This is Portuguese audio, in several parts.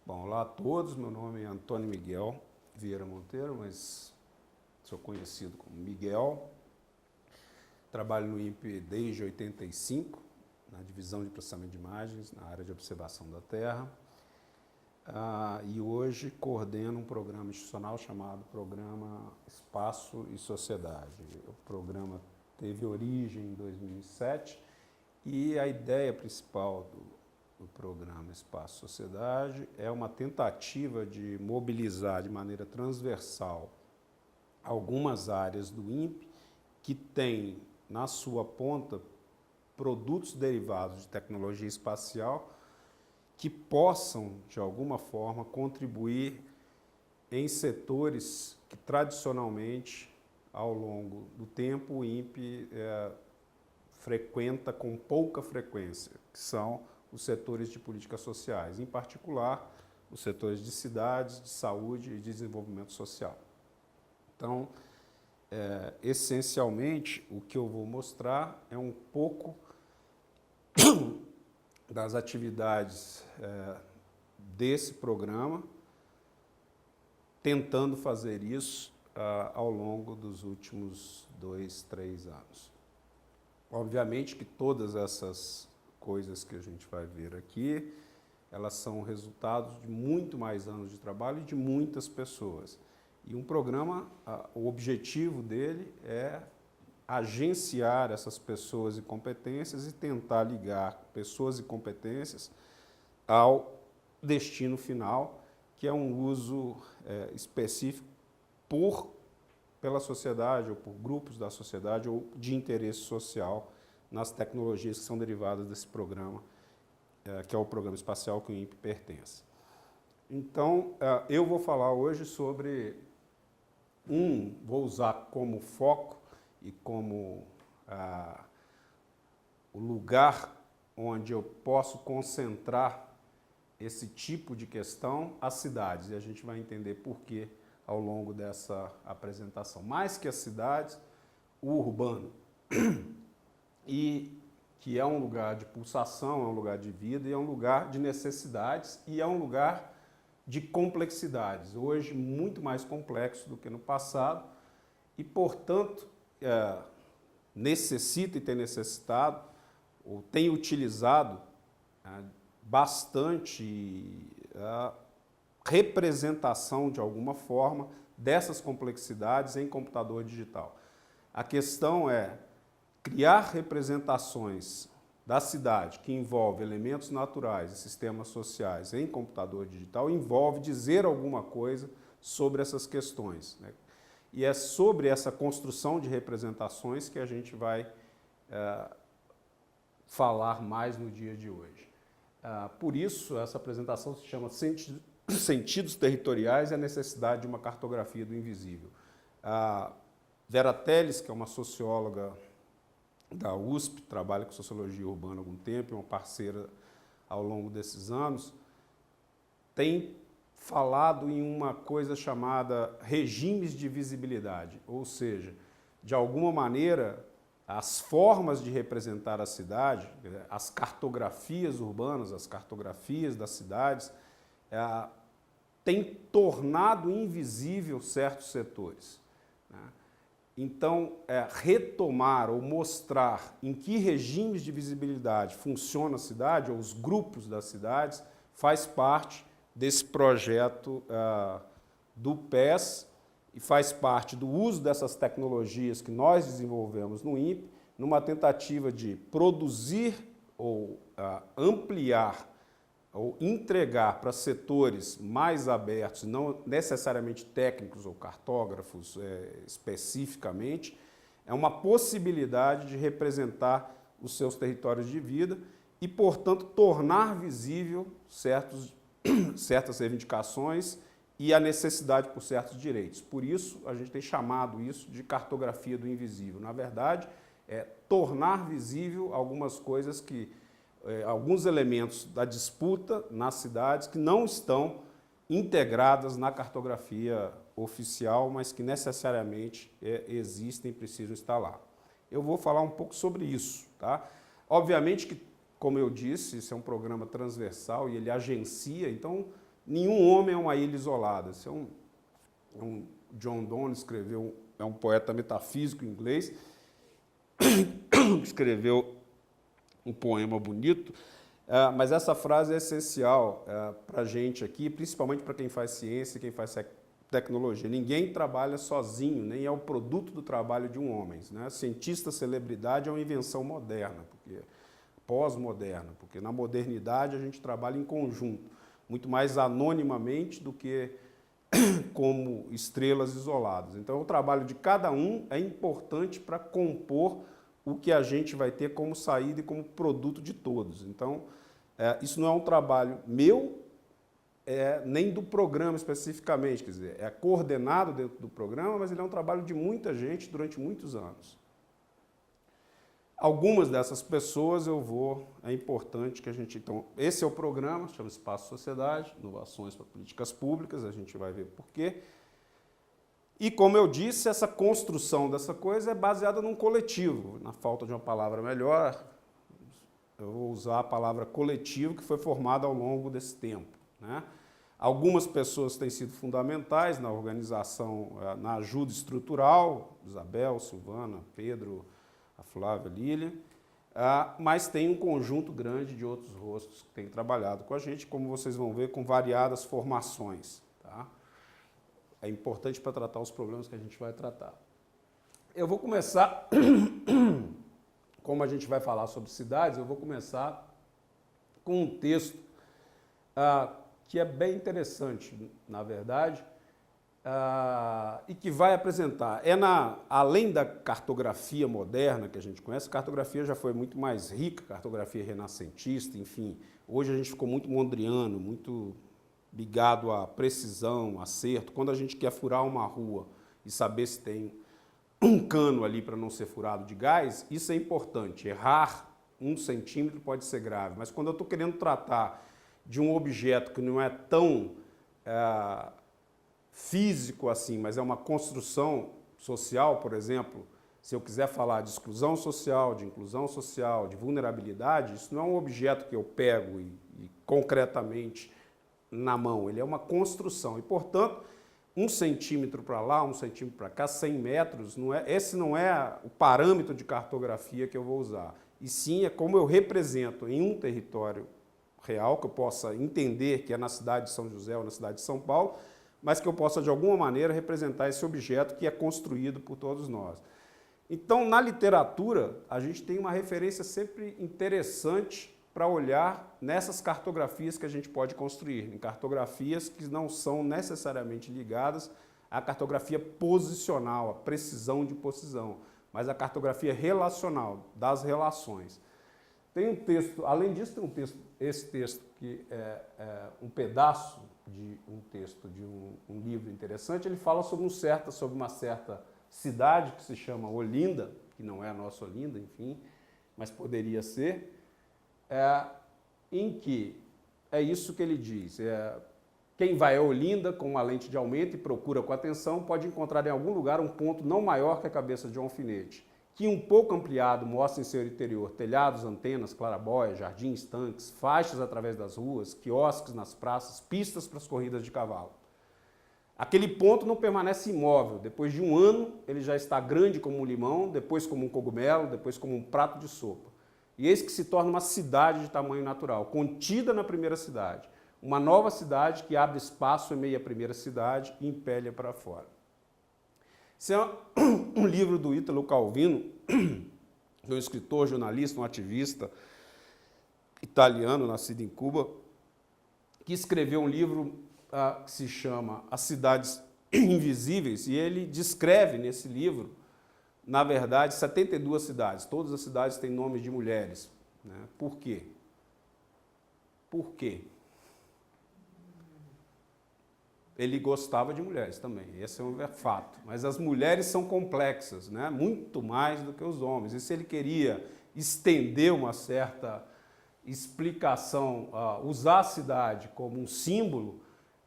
Bom, olá a todos, meu nome é Antônio Miguel Vieira Monteiro, mas sou conhecido como Miguel. Trabalho no INPE desde 85, na divisão de processamento de imagens, na área de observação da Terra. E hoje coordeno um programa institucional chamado Programa Espaço e Sociedade. O programa teve origem em 2007 e a ideia principal do programa Espaço e Sociedade é uma tentativa de mobilizar de maneira transversal algumas áreas do INPE que têm na sua ponta produtos derivados de tecnologia espacial que possam, de alguma forma, contribuir em setores que tradicionalmente, ao longo do tempo, o INPE frequenta com pouca frequência, que são os setores de políticas sociais, em particular os setores de cidades, de saúde e de desenvolvimento social. Então, essencialmente, o que eu vou mostrar é um pouco das atividades desse programa, tentando fazer isso ao longo dos últimos 2, 3 anos. Obviamente que todas essas coisas que a gente vai ver aqui, elas são resultados de muito mais anos de trabalho e de muitas pessoas. E um programa, o objetivo dele é agenciar essas pessoas e competências e tentar ligar pessoas e competências ao destino final, que é um uso específico pela sociedade ou por grupos da sociedade ou de interesse social nas tecnologias que são derivadas desse programa, que é o programa espacial que o INPE pertence. Então, eu vou falar hoje sobre vou usar como foco e como o lugar onde eu posso concentrar esse tipo de questão, as cidades, e a gente vai entender por quê ao longo dessa apresentação. Mais que as cidades, o urbano, e que é um lugar de pulsação, é um lugar de vida, e é um lugar de necessidades, e é um lugar de complexidades, hoje muito mais complexo do que no passado, e, portanto, necessita e tem necessitado, ou tem utilizado bastante representação, de alguma forma, dessas complexidades em computador digital. A questão é criar representações da cidade que envolve elementos naturais e sistemas sociais em computador digital, envolve dizer alguma coisa sobre essas questões, né? E é sobre essa construção de representações que a gente vai falar mais no dia de hoje. Por isso, essa apresentação se chama Sentidos Territoriais e a Necessidade de uma Cartografia do Invisível. A Vera Teles, que é uma socióloga da USP, trabalha com sociologia urbana há algum tempo, é uma parceira ao longo desses anos, tem falado em uma coisa chamada regimes de visibilidade, ou seja, de alguma maneira, as formas de representar a cidade, as cartografias urbanas, as cartografias das cidades, têm tornado invisível certos setores, né? Então, retomar ou mostrar em que regimes de visibilidade funciona a cidade, ou os grupos das cidades, faz parte desse projeto do PES e faz parte do uso dessas tecnologias que nós desenvolvemos no INPE, numa tentativa de produzir ou ampliar ou entregar para setores mais abertos, não necessariamente técnicos ou cartógrafos especificamente, é uma possibilidade de representar os seus territórios de vida e, portanto, tornar visível certas reivindicações e a necessidade por certos direitos. Por isso, a gente tem chamado isso de cartografia do invisível. Na verdade, é tornar visível algumas coisas que alguns elementos da disputa nas cidades que não estão integradas na cartografia oficial, mas que necessariamente existem e precisam estar lá. Eu vou falar um pouco sobre isso, tá? Obviamente que, como eu disse, isso é um programa transversal e ele agencia, então Nenhum homem é uma ilha isolada. Isso John Donne escreveu, é um poeta metafísico inglês, escreveu um poema bonito, mas essa frase é essencial para a gente aqui, principalmente para quem faz ciência e quem faz tecnologia. Ninguém trabalha sozinho, nem é o produto do trabalho de um homem, né? Cientista, celebridade é uma invenção moderna, pós-moderna, porque na modernidade a gente trabalha em conjunto, muito mais anonimamente do que como estrelas isoladas. Então, o trabalho de cada um é importante para compor o que a gente vai ter como saída e como produto de todos. Então, isso não é um trabalho meu, nem do programa especificamente, quer dizer, é coordenado dentro do programa, mas ele é um trabalho de muita gente durante muitos anos. Algumas dessas pessoas é importante que a gente... Então, esse é o programa, chama Espaço Sociedade, Inovações para Políticas Públicas, a gente vai ver por quê. E, como eu disse, essa construção dessa coisa é baseada num coletivo. Na falta de uma palavra melhor, eu vou usar a palavra coletivo, que foi formado ao longo desse tempo, né? Algumas pessoas têm sido fundamentais na organização, na ajuda estrutural, Isabel, Silvana, Pedro, a Flávia, Lília, mas tem um conjunto grande de outros rostos que têm trabalhado com a gente, como vocês vão ver, com variadas formações. Tá? É importante para tratar os problemas que a gente vai tratar. Eu vou começar, como a gente vai falar sobre cidades, eu vou começar com um texto que é bem interessante, na verdade, e que vai apresentar, além da cartografia moderna que a gente conhece, a cartografia já foi muito mais rica, cartografia renascentista, enfim, hoje a gente ficou muito mondriano, muito ligado à precisão, acerto. Quando a gente quer furar uma rua e saber se tem um cano ali para não ser furado de gás, isso é importante. Errar 1 centímetro pode ser grave, mas quando eu estou querendo tratar de um objeto que não é tão físico assim, mas é uma construção social, por exemplo, se eu quiser falar de exclusão social, de inclusão social, de vulnerabilidade, isso não é um objeto que eu pego e concretamente na mão, ele é uma construção e, portanto, 1 centímetro para lá, 1 centímetro para cá, 100 metros, esse não é o parâmetro de cartografia que eu vou usar, e sim é como eu represento em um território real, que eu possa entender que é na cidade de São José ou na cidade de São Paulo, mas que eu possa, de alguma maneira, representar esse objeto que é construído por todos nós. Então, na literatura, a gente tem uma referência sempre interessante para olhar nessas cartografias que a gente pode construir, em cartografias que não são necessariamente ligadas à cartografia posicional, à precisão de posição, mas à cartografia relacional, das relações. Tem um texto, além disso, tem um texto, esse texto que é um pedaço de um texto de um livro interessante, ele fala sobre uma certa cidade que se chama Olinda, que não é a nossa Olinda, enfim, mas poderia ser, em que é isso que ele diz, quem vai a Olinda com uma lente de aumento e procura com atenção pode encontrar em algum lugar um ponto não maior que a cabeça de um alfinete, que um pouco ampliado mostra em seu interior telhados, antenas, clarabóias, jardins, tanques, faixas através das ruas, quiosques nas praças, pistas para as corridas de cavalo. Aquele ponto não permanece imóvel. Depois de 1 ano, ele já está grande como um limão, depois como um cogumelo, depois como um prato de sopa. E eis que se torna uma cidade de tamanho natural, contida na primeira cidade. Uma nova cidade que abre espaço em meio à primeira cidade e impele-a para fora. Esse é um livro do Ítalo Calvino, um escritor, jornalista, um ativista italiano, nascido em Cuba, que escreveu um livro que se chama As Cidades Invisíveis, e ele descreve nesse livro, na verdade, 72 cidades. Todas as cidades têm nomes de mulheres. Né? Por quê? Por quê? Ele gostava de mulheres também, esse é um fato. Mas as mulheres são complexas, né? Muito mais do que os homens. E se ele queria estender uma certa explicação, usar a cidade como um símbolo,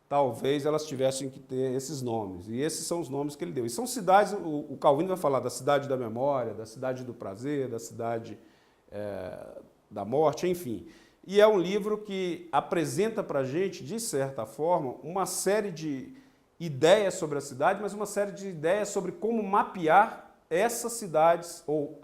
talvez elas tivessem que ter esses nomes. E esses são os nomes que ele deu. E são cidades, o Calvino vai falar da cidade da memória, da cidade do prazer, da cidade da morte, enfim. e é um livro que apresenta para a gente, de certa forma, uma série de ideias sobre a cidade, mas uma série de ideias sobre como mapear essas cidades ou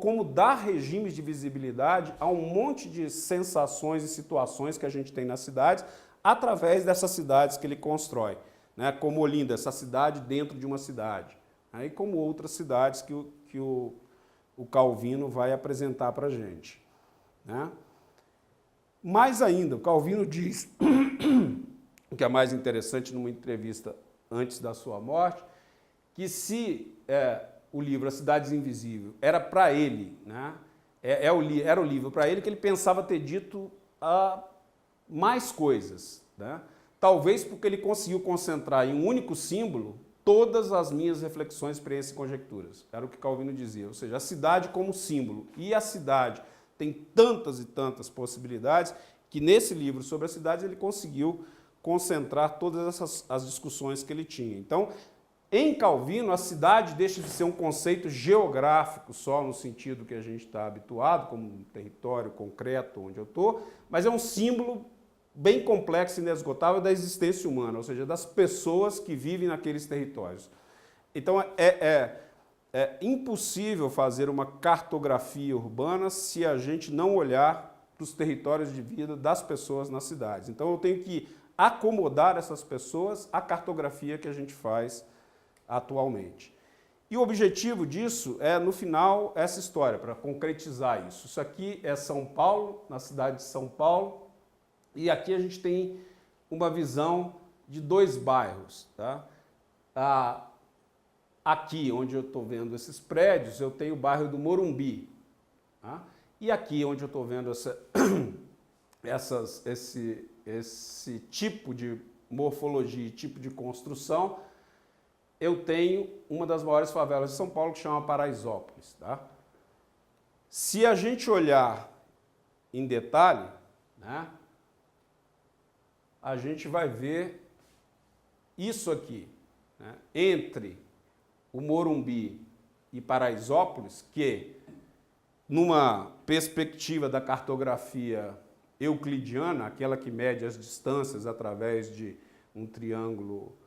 como dar regimes de visibilidade a um monte de sensações e situações que a gente tem nas cidades através dessas cidades que ele constrói, né? Como Olinda, essa cidade dentro de uma cidade, aí como outras cidades que o Calvino vai apresentar para a gente, né? Mais ainda, o Calvino diz, o que é mais interessante numa entrevista antes da sua morte, que se o livro A Cidade Invisível era para ele, né, era o livro para ele que ele pensava ter dito mais coisas, né? Talvez porque ele conseguiu concentrar em um único símbolo todas as minhas reflexões, experiências e conjecturas. Era o que Calvino dizia, ou seja, a cidade como símbolo. E a cidade tem tantas e tantas possibilidades que nesse livro sobre as cidades ele conseguiu concentrar todas as discussões que ele tinha. Então, em Calvino, a cidade deixa de ser um conceito geográfico só no sentido que a gente está habituado, como um território concreto onde eu estou, mas é um símbolo bem complexo e inesgotável da existência humana, ou seja, das pessoas que vivem naqueles territórios. Então, é impossível fazer uma cartografia urbana se a gente não olhar para os territórios de vida das pessoas nas cidades. Então, eu tenho que acomodar essas pessoas à cartografia que a gente faz atualmente. E o objetivo disso é, no final, essa história, para concretizar isso. Isso aqui é São Paulo, na cidade de São Paulo, e aqui a gente tem uma visão de dois bairros, tá? Aqui, onde eu estou vendo esses prédios, eu tenho o bairro do Morumbi, tá? E aqui, onde eu estou vendo esse tipo de morfologia e tipo de construção, eu tenho uma das maiores favelas de São Paulo, que chama Paraisópolis, tá? Se a gente olhar em detalhe, né, a gente vai ver isso aqui, né, entre o Morumbi e Paraisópolis, que, numa perspectiva da cartografia euclidiana, aquela que mede as distâncias através de um triângulo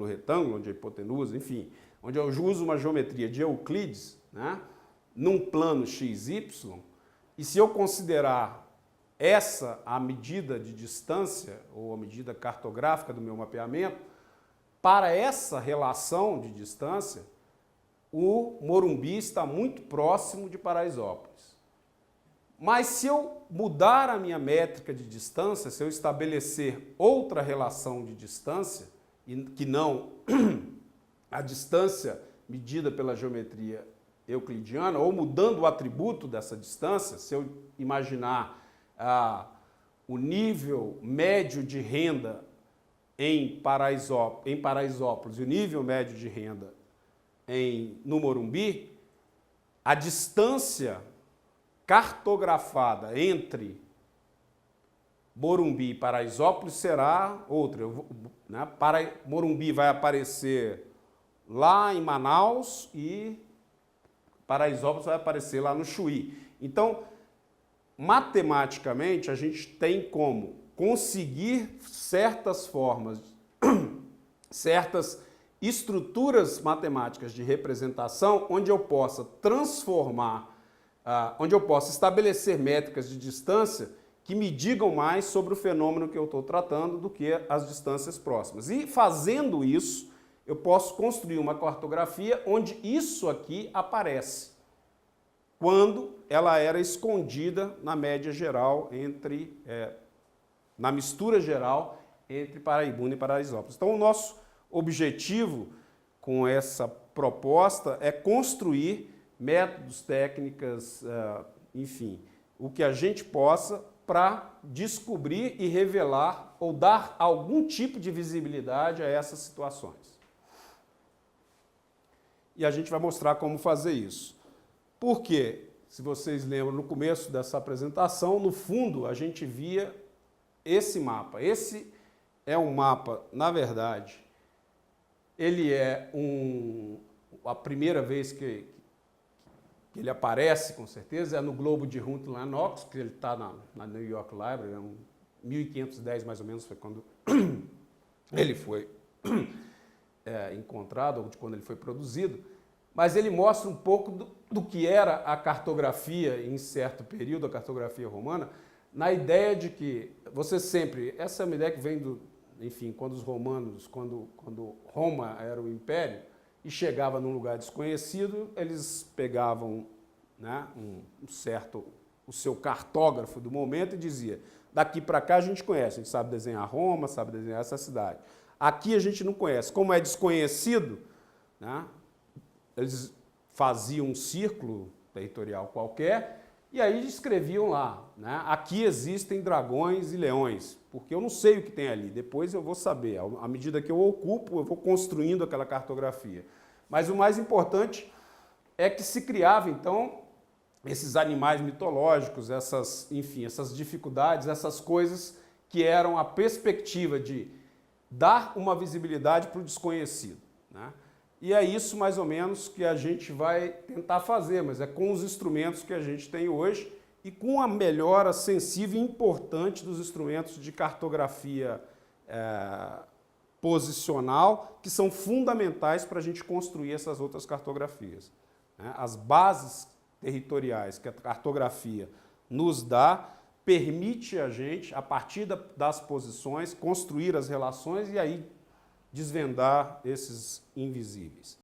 retângulo, onde a hipotenusa, enfim, onde eu uso uma geometria de Euclides, né, num plano XY, e se eu considerar essa a medida de distância, ou a medida cartográfica do meu mapeamento, para essa relação de distância, o Morumbi está muito próximo de Paraisópolis. Mas se eu mudar a minha métrica de distância, se eu estabelecer outra relação de distância, que não a distância medida pela geometria euclidiana, ou mudando o atributo dessa distância, se eu imaginar o nível médio de renda em Paraisópolis e o nível médio de renda no Morumbi, a distância cartografada entre Morumbi e Paraisópolis será outra. Morumbi vai aparecer lá em Manaus e Paraisópolis vai aparecer lá no Chuí. Então, matematicamente, a gente tem como conseguir certas formas, certas estruturas matemáticas de representação onde eu possa transformar, onde eu possa estabelecer métricas de distância que me digam mais sobre o fenômeno que eu estou tratando do que as distâncias próximas. E fazendo isso, eu posso construir uma cartografia onde isso aqui aparece, quando ela era escondida na média geral na mistura geral entre Paraibuna e Paraisópolis. Então, o nosso objetivo com essa proposta é construir métodos, técnicas, enfim, o que a gente possa para descobrir e revelar ou dar algum tipo de visibilidade a essas situações. E a gente vai mostrar como fazer isso. Por quê? Se vocês lembram, no começo dessa apresentação, no fundo, a gente via esse mapa. Esse é um mapa, na verdade, ele é a primeira vez que que ele aparece com certeza, é no Globo de Hunt Lennox, que ele está na New York Library, é 1510 mais ou menos, foi quando ele foi encontrado, ou de quando ele foi produzido, mas ele mostra um pouco do que era a cartografia em certo período, a cartografia romana, na ideia de que você sempre, essa é uma ideia que vem enfim, quando os romanos, quando Roma era o império e chegava num lugar desconhecido, eles pegavam, né, o seu cartógrafo do momento e dizia, daqui para cá a gente conhece, a gente sabe desenhar Roma, sabe desenhar essa cidade. Aqui a gente não conhece. Como é desconhecido, né, eles faziam um círculo territorial qualquer e aí escreviam lá, né, aqui existem dragões e leões, porque eu não sei o que tem ali, depois eu vou saber. À medida que eu ocupo, eu vou construindo aquela cartografia. Mas o mais importante é que se criava, então, esses animais mitológicos, enfim, essas dificuldades, essas coisas que eram a perspectiva de dar uma visibilidade para o desconhecido, né? E é isso mais ou menos que a gente vai tentar fazer, mas é com os instrumentos que a gente tem hoje e com a melhora sensível e importante dos instrumentos de cartografia posicional, que são fundamentais para a gente construir essas outras cartografias, né? As bases territoriais que a cartografia nos dá permite a gente, a partir das posições, construir as relações e aí desvendar esses invisíveis.